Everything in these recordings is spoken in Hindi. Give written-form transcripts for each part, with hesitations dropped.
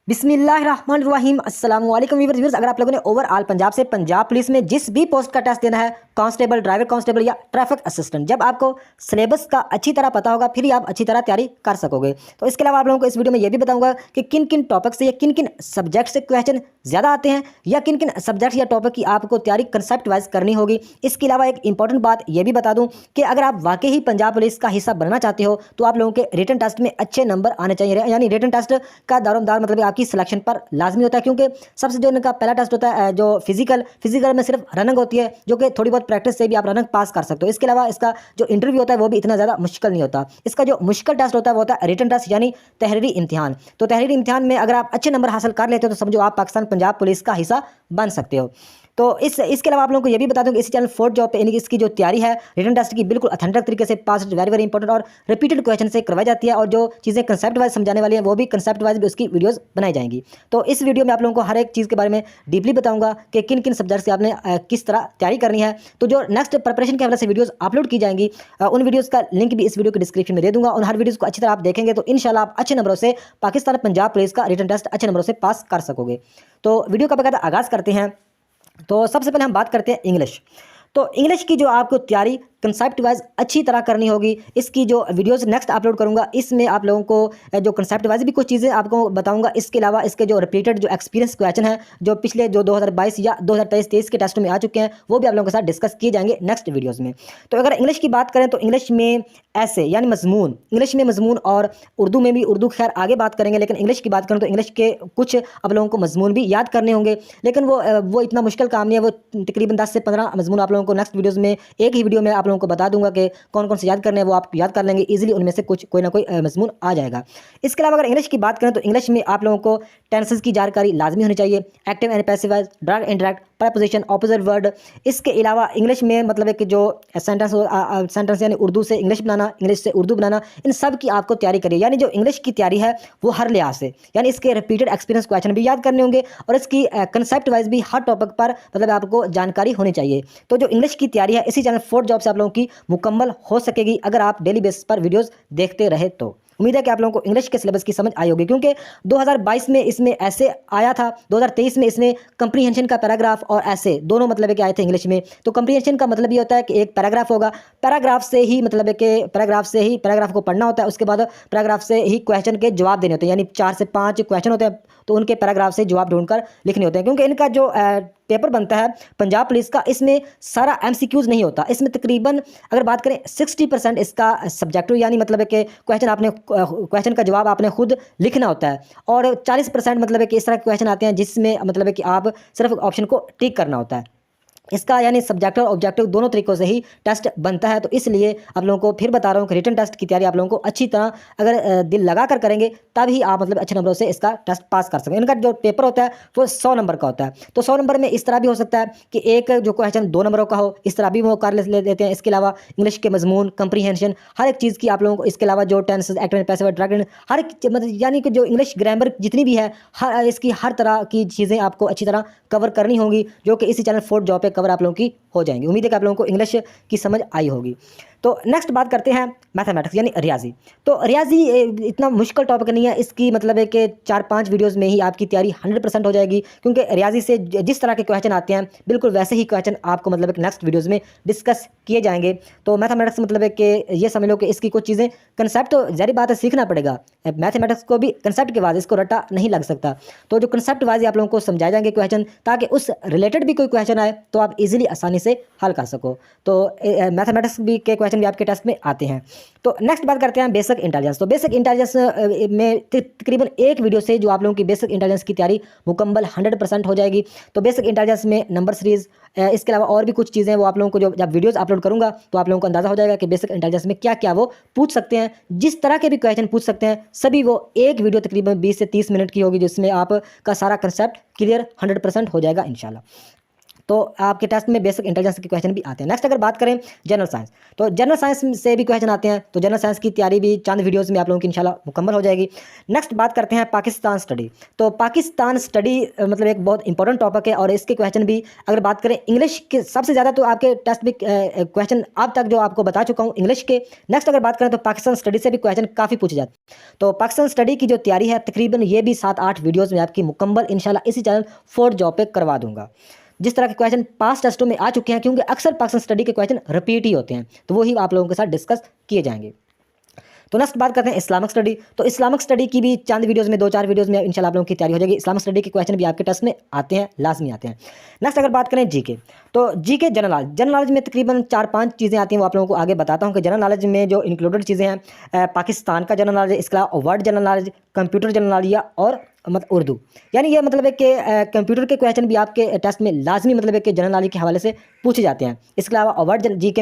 बिस्मिल्लाहिर्रहमानिर्रहीम अस्सलाम वालेकुम व्यूअर्स। अगर आप लोगों ने ओवरऑल पंजाब से पंजाब पुलिस में जिस भी पोस्ट का टेस्ट देना है, कांस्टेबल, ड्राइवर कांस्टेबल या ट्रैफिक असिस्टेंट, जब आपको सिलेबस का अच्छी तरह पता होगा फिर ही आप अच्छी तरह तैयारी कर सकोगे। तो इसके अलावा आप लोगों को इस वीडियो में यह भी बताऊंगा कि किन किन टॉपिक से या किन किन सब्जेक्ट से क्वेश्चन ज़्यादा आते हैं या किन किन सब्जेक्ट या टॉपिक की आपको तैयारी कंसेप्ट वाइज करनी होगी। इसके अलावा एक इंपॉर्टेंट बात यह भी बता दूं कि अगर आप वाकई ही पंजाब पुलिस का हिस्सा बनना चाहते हो तो आप लोगों के रिटन टेस्ट में अच्छे नंबर आने चाहिए। यानी रिटन टेस्ट का दारोमदार मतलब आपकी सिलेक्शन पर लाजमी होता है, क्योंकि सबसे जो इनका पहला टेस्ट होता है जो फिजिकल में सिर्फ रनिंग होती है, जो कि थोड़ी बहुत प्रैक्टिस से भी आप रनिंग पास कर सकते हो। इसके अलावा इसका जो इंटरव्यू होता है वो भी इतना ज़्यादा मुश्किल नहीं होता। इसका जो मुश्किल टेस्ट होता है वो होता है रिटन टेस्ट यानी तहरीरी इम्तिहान। तो तहरीरी इम्तिहान में अगर आप अच्छे नंबर हासिल कर लेते हो तो समझो आप पाकिस्तान पंजाब पुलिस का हिस्सा बन सकते हो। तो इसके अलावा आप लोगों को ये भी बता दूं कि इसी चैनल फोर्थ जॉब पे यानी कि इसकी जो तैयारी है रिटन टेस्ट की बिल्कुल ऑथेंटिक तरीके से पास वेरी वेरी इंपॉर्टेंट और रिपीटेड क्वेश्चन से करवाई जाती है, और जो चीज़ें कंसेप्ट वाइज समझाने वाली हैं वो भी कंसेप्ट वाइज भी उसकी वीडियोस बनाई जाएंगी। तो इस वीडियो में आप लोगों को हर एक चीज़ के बारे में डीपली बताऊंगा कि किन किन सब्जेक्ट से आपने किस तरह तैयारी करनी है। तो जो नेक्स्ट प्रिपरेशन के हवाले से वीडियोज़ अपलोड की जाएंगी उन वीडियोज़ का लिंक भी इस वीडियो के डिस्क्रिप्शन में दे दूंगा, और हर वीडियोज़ को अच्छी तरह आप देखेंगे तो इंशाल्लाह आप अच्छे नंबरों से पाकिस्तान पंजाब पुलिस का रिटन टेस्ट अच्छे नंबरों से पास कर सकोगे। तो वीडियो का बकायदा आगाज़ करते हैं। तो सबसे पहले हम बात करते हैं इंग्लिश। तो इंग्लिश की जो आपको तैयारी कंसेप्ट वाइज अच्छी तरह करनी होगी। इसकी जो वीडियोस नेक्स्ट अपलोड करूंगा इसमें आप लोगों को जो कंसेप्ट वाइज भी कुछ चीज़ें आपको बताऊंगा। इसके अलावा इसके जो रिपीटेड जो एक्सपीरियंस क्वेश्चन है जो पिछले जो 2022 या 2023 के टेस्ट में आ चुके हैं वो भी आप लोगों के साथ डिस्कस किए जाएंगे नेक्स्ट वीडियोस में। तो अगर इंग्लिश की बात करें तो इंग्लिश में ऐसे यानी मजमून, इंग्लिश में मजमून, और उर्दू में भी, उर्दू खैर आगे बात करेंगे, लेकिन इंग्लिश की बात करें तो इंग्लिश के कुछ आप लोगों को मजमून भी याद करने होंगे, लेकिन वो इतना मुश्किल काम नहीं है। वो तकरीबन 10 से 15 मजमून आप लोगों को नेक्स्ट वीडियोज़ में एक ही वीडियो में आप लोगों को बता दूंगा कि कौन कौन से याद करने हैं, वो आप याद कर लेंगे इजीली, उनमें से कुछ कोई ना कोई मजमून आ जाएगा। इसके अलावा अगर इंग्लिश की बात करें तो इंग्लिश में आप लोगों को टेंसेस की जानकारी लाजमी होनी चाहिए, active and passive voice, direct indirect, preposition, opposite word. इसके अलावा इंग्लिश में मतलब है कि जो सेंटेंस यानी उर्दू से इंग्लिश बनाना, इंग्लिश से उर्दू बनाना, इन सब की आपको तैयारी करिए। यानी जो इंग्लिश की तैयारी है वो हर लिहाज से, यानी इसके रिपीटेड एक्सपीरियंस क्वेश्चन भी याद करने होंगे और इसकी कंसेप्ट वाइज भी हर टॉपिक पर मतलब आपको जानकारी होनी चाहिए। तो जो इंग्लिश की तैयारी है इसी चैनल फोर्थ जॉब से आप लोगों की मुकम्मल हो सकेगी अगर आप डेली बेसिस पर वीडियोस देखते रहे। तो उम्मीद है कि आप लोगों को इंग्लिश के सिलेबस की समझ आई होगी, क्योंकि 2022 में इसमें ऐसे आया था, 2023 में इसमें कंप्रीहेंशन का पैराग्राफ और ऐसे दोनों मतलब है कि आए थे इंग्लिश में। तो कंप्रीहेंशन का मतलब ये होता है कि एक पैराग्राफ होगा, पैराग्राफ से ही मतलब है कि पैराग्राफ को पढ़ना होता है, उसके बाद पैराग्राफ से ही क्वेश्चन के जवाब देने होते हैं। यानी 4 से 5 क्वेश्चन होते हैं तो उनके पैराग्राफ से जवाब ढूंढकर लिखने होते हैं, क्योंकि इनका जो पेपर बनता है पंजाब पुलिस का इसमें सारा एमसीक्यूज नहीं होता। इसमें तकरीबन अगर बात करें 60% इसका सब्जेक्टिव यानी मतलब है कि क्वेश्चन का जवाब आपने खुद लिखना होता है, और 40% मतलब है कि इस तरह के क्वेश्चन आते हैं जिसमें मतलब है कि आप सिर्फ ऑप्शन को टिक करना होता है। इसका यानी सब्जेक्टिव और ऑब्जेक्टिव दोनों तरीकों से ही टेस्ट बनता है। तो इसलिए आप लोगों को फिर बता रहा हूँ कि रिटन टेस्ट की तैयारी आप लोगों को अच्छी तरह अगर दिल लगा कर करेंगे तभी आप मतलब अच्छे नंबरों से इसका टेस्ट पास कर सकें। इनका जो पेपर होता है वो 100 नंबर का होता है। तो 100 नंबर में इस तरह भी हो सकता है कि एक जो क्वेश्चन 2 नंबरों का हो, इस तरह भी वो कर लेते हैं। इसके अलावा इंग्लिश के मजमून, कंप्रीहेंशन, हर एक चीज़ की आप लोगों को, इसके अलावा जो tenses, active and passive, direct, हर एक मतलब यानी कि जो इंग्लिश ग्रामर जितनी भी है इसकी हर तरह की चीज़ें आपको अच्छी तरह कवर करनी होंगी, जो कि इसी चैनल फोर्थ जॉब पे कवर आप लोगों की हो जाएंगी। उम्मीद है कि आप लोगों को इंग्लिश की समझ आई होगी। तो नेक्स्ट बात करते हैं मैथमेटिक्स यानी रियाजी। तो रियाजी इतना मुश्किल टॉपिक नहीं है, इसकी मतलब है कि 4-5 वीडियोस में ही आपकी तैयारी 100% हो जाएगी, क्योंकि रियाजी से जिस तरह के क्वेश्चन आते हैं बिल्कुल वैसे ही क्वेश्चन आपको मतलब है कि नेक्स्ट वीडियोस में डिस्कस किए जाएंगे। तो मैथमेटिक्स मतलब है कि ये समझ लो कि इसकी कुछ चीज़ें कंसेप्ट तो ज़ाहिर बात है सीखना पड़ेगा, मैथमेटिक्स को भी कंसेप्ट के बाद इसको रटा नहीं लग सकता। तो जो कंसेप्ट वाइज आप लोगों को समझाए जाएंगे क्वेश्चन, ताकि उस रिलेटेड भी कोई क्वेश्चन आए तो आप इजीली आसानी से हल कर सको। तो मैथमेटिक्स भी के क्वेश्चन भी आपके टेस्ट में आते हैं। तो नेक्स्ट बात करते हैं बेसिक इंटेलिजेंस। तो बेसिक इंटेलिजेंस में तकरीबन एक वीडियो से जो आप लोगों की बेसिक इंटेलिजेंस की तैयारी मुकम्मल 100% हो जाएगी। तो बेसिक इंटेलिजेंस में नंबर सीरीज, इसके अलावा और भी कुछ चीज़ें वो आप लोगों को जो जब वीडियोस अपलोड करूंगा तो आप लोगों को अंदाज़ा हो जाएगा कि बेसिक इंटेलिजेंस में क्या क्या वो पूछ सकते हैं। जिस तरह के भी क्वेश्चन पूछ सकते हैं सभी वो एक वीडियो तकरीबन 20 से 30 मिनट की होगी, जिसमें आपका सारा कंसेप्ट क्लियर 100% हो जाएगा इंशाल्लाह। तो आपके टेस्ट में बेसिक इंटेलिजेंस के क्वेश्चन भी आते हैं। नेक्स्ट अगर बात करें जनरल साइंस, तो जनरल साइंस से भी क्वेश्चन आते हैं। तो जनरल साइंस की तैयारी भी चंद वीडियोज़ में आप लोगों की इंशाल्लाह मुकम्मल हो जाएगी। नेक्स्ट बात करते हैं पाकिस्तान स्टडी। तो पाकिस्तान स्टडी मतलब एक बहुत इंपॉर्टेंट टॉपिक है और इसके क्वेश्चन भी अगर बात करें इंग्लिश के सबसे ज़्यादा, तो आपके टेस्ट में क्वेश्चन अब तक जो आपको बता चुका हूँ इंग्लिश के। नेक्स्ट अगर बात करें तो पाकिस्तान स्टडी से भी क्वेश्चन काफ़ी पूछे जाते हैं। तो पाकिस्तान स्टडी की जो तैयारी है तकरीबन ये भी 7-8 वीडियोज़ में आपकी मुकम्मल इंशाल्लाह इसी चैनल फोर्थ जॉब पे करवा दूंगा। जिस तरह के क्वेश्चन पास टेस्टों में आ चुके हैं, क्योंकि अक्सर पाकिस्तान स्टडी के क्वेश्चन रिपीट ही होते हैं, तो वही आप लोगों के साथ डिस्कस किए जाएंगे। तो नेक्स्ट बात करते हैं इस्लामिक स्टडी। तो इस्लामिक स्टडी की भी चंद वीडियोस में 2-4 वीडियोस में इंशाल्लाह आप लोगों की तैयारी हो जाएगी। इस्लामिक स्टडी के क्वेश्चन भी आपके टेस्ट में आते हैं, लाजमी आते हैं। नेक्स्ट अगर बात करें जीके, तो जीके जनरल नॉलेज में तकरीबन 4-5 चीज़ें आती हैं, वो आप लोगों को आगे बताता हूँ कि जनरल नॉलेज में जो इंक्लूडेड चीज़ें हैं, पाकिस्तान का जनरल नॉलेज, इसके अलावा world general knowledge, computer general knowledge और मतलब उर्दू, यानी ये मतलब है कि कंप्यूटर के क्वेश्चन भी आपके टेस्ट में लाजमी मतलब है कि जनरल नॉलेज के हवाले से पूछे जाते हैं। इसके अलावा वर्ल्ड जीके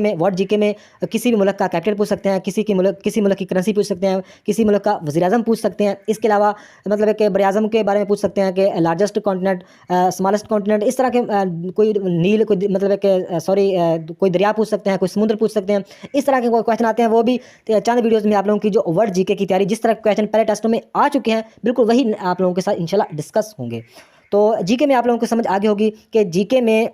में किसी भी मुल्क का कैपिटल पूछ सकते हैं, किसी मुल्क की करेंसी पूछ सकते हैं, किसी मुल्क का वज़ीर-ए-आज़म पूछ सकते हैं। इसके अलावा मतलब है कि बरे-ए-आज़म के बारे में पूछ सकते हैं कि लार्जेस्ट कॉन्टिनेंट, स्मॉलेस्ट कॉन्टिनेंट, इस तरह के कोई नील, कोई मतलब है कि कोई दरिया पूछ सकते हैं, कोई समुद्र पूछ सकते हैं। इस तरह के क्वेश्चन आते हैं, वो भी चंद वीडियोज़ में आप लोगों की जो वर्ल्ड जीके की तैयारी, जिस तरह के क्वेश्चन पहले टेस्टों में आ चुके हैं, बिल्कुल वही आप लोगों के साथ इंशाल्लाह डिस्कस होंगे। तो जीके में आप लोगों को समझ आगे होगी कि जीके में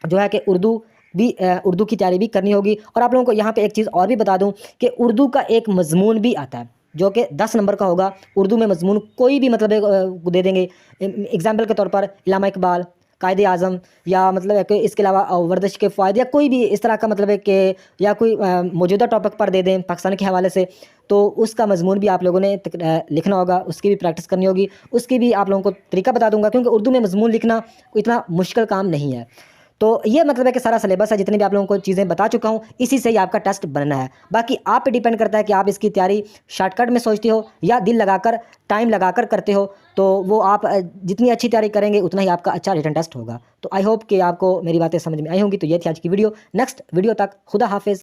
जो है कि उर्दू की तैयारी भी करनी होगी। और आप लोगों को यहाँ पे एक चीज़ और भी बता दूँ कि उर्दू का एक मजमून भी आता है जो कि 10 नंबर का होगा। उर्दू में मजमून कोई भी मतलब दे देंगे, एग्जाम्पल के तौर पर इल्लामा इकबाल, कायदे आज़म, या मतलब है कि इसके अलावा वर्दिश के फ़ायदे, या कोई भी इस तरह का मतलब है कि या कोई मौजूदा टॉपिक पर दे दें पाकिस्तान के हवाले से, तो उसका मजमून भी आप लोगों ने लिखना होगा, उसकी भी प्रैक्टिस करनी होगी। उसकी भी आप लोगों को तरीका बता दूंगा, क्योंकि उर्दू में मजमून लिखना इतना मुश्किल काम नहीं है। तो ये मतलब है कि सारा सिलेबस है, जितने भी आप लोगों को चीज़ें बता चुका हूँ, इसी से ही आपका टेस्ट बनना है। बाकी आप पे डिपेंड करता है कि आप इसकी तैयारी शॉर्टकट में सोचते हो या दिल लगाकर, टाइम लगाकर करते हो। तो वो आप जितनी अच्छी तैयारी करेंगे उतना ही आपका अच्छा रिटन टेस्ट होगा। तो आई होप कि आपको मेरी बातें समझ में आई होंगी। तो ये थी आज की वीडियो। नेक्स्ट वीडियो तक खुदा हाफिज़।